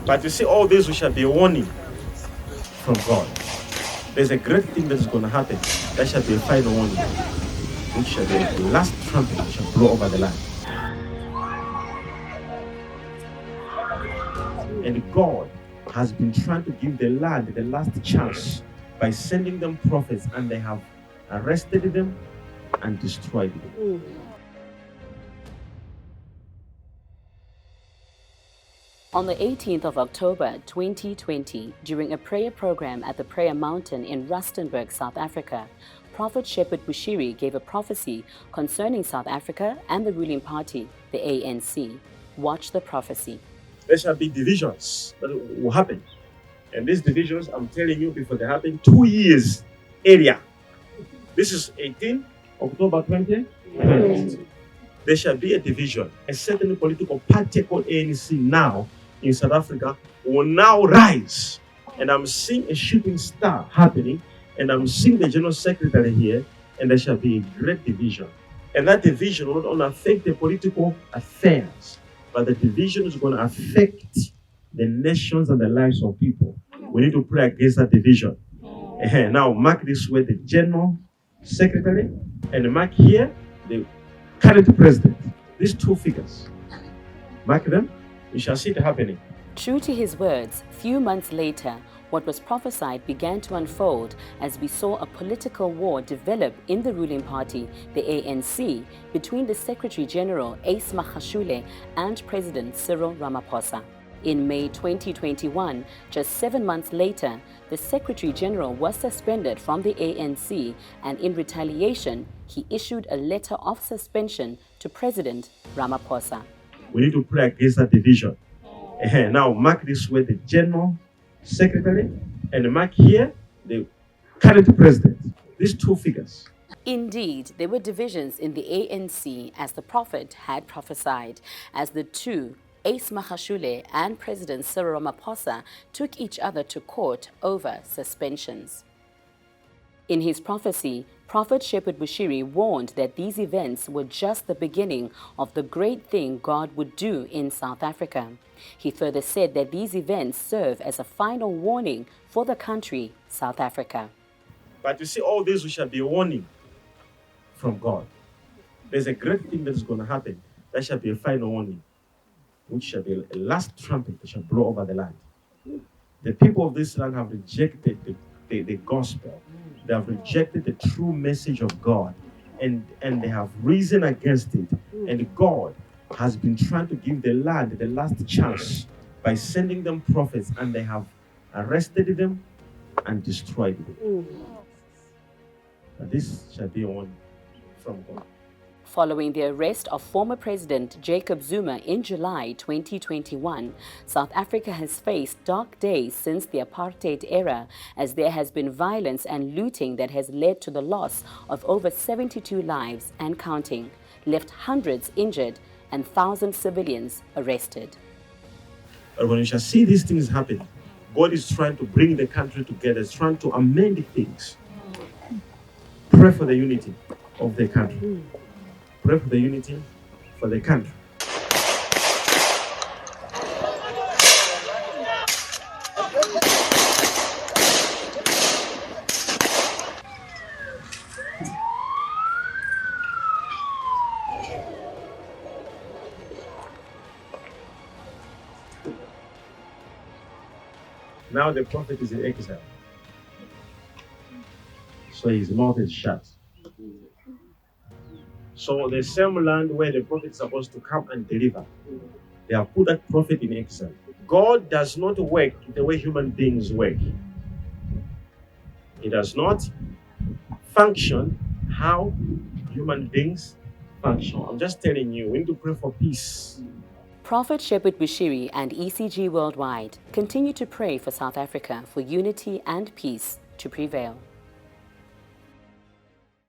But you see, all this shall be a warning from God. There's a great thing that is going to happen. That shall be a final warning, which shall be the last trumpet that shall blow over the land. And God has been trying to give the land the last chance by sending them prophets, and they have arrested them and destroyed them. On the 18th of October 2020, during a prayer program at the Prayer Mountain in Rustenburg, South Africa, Prophet Shepherd Bushiri gave a prophecy concerning South Africa and the ruling party, the ANC. Watch the prophecy. There shall be divisions that will happen. And these divisions, I'm telling you, before they happen, 2 years area. This is 18 October 2020. There shall be a division. A certain political party called ANC now in South Africa will now rise. And I'm seeing a shooting star happening. And I'm seeing the General Secretary here. And there shall be a great division. And that division will not only affect the political affairs, but the division is going to affect the nations and the lives of people. We need to pray against that division. Now, mark this way, the General Secretary, and mark here the current president. These two figures. Mark them. We shall see it happening. True to his words, few months later, what was prophesied began to unfold as we saw a political war develop in the ruling party, the ANC, between the Secretary General Ace Magashule and President Cyril Ramaphosa. In May 2021, just 7 months later, the Secretary General was suspended from the ANC, and in retaliation, he issued a letter of suspension to President Ramaphosa. We need to pray against that division. Now, mark this way, the General Secretary, and mark here the current president. These two figures. Indeed, there were divisions in the ANC as the prophet had prophesied, as the two, Ace Magashule and President Cyril Ramaphosa, took each other to court over suspensions. In his prophecy, Prophet Shepherd Bushiri warned that these events were just the beginning of the great thing God would do in South Africa. He further said that these events serve as a final warning for the country, South Africa. But you see, all this shall be a warning from God. There's a great thing that is going to happen. That shall be a final warning, which shall be a last trumpet that shall blow over the land. The people of this land have rejected the gospel. They have rejected the true message of God, and they have risen against it. And God has been trying to give the land the last chance by sending them prophets, and they have arrested them and destroyed them. But this shall be a warning from God. Following the arrest of former President Jacob Zuma in July 2021, South Africa has faced dark days since the apartheid era, as there has been violence and looting that has led to the loss of over 72 lives and counting, left hundreds injured and thousands civilians arrested. But when you shall see these things happen, God is trying to bring the country together, is trying to amend things. Pray for the unity of the country. Pray for the unity for the country. Now the prophet is in exile, so his mouth is shut. So the same land where the prophet is supposed to come and deliver, they have put that prophet in exile. God does not work the way human beings work. He does not function how human beings function. I'm just telling you, we need to pray for peace. Prophet Shepherd Bushiri and ECG Worldwide continue to pray for South Africa for unity and peace to prevail.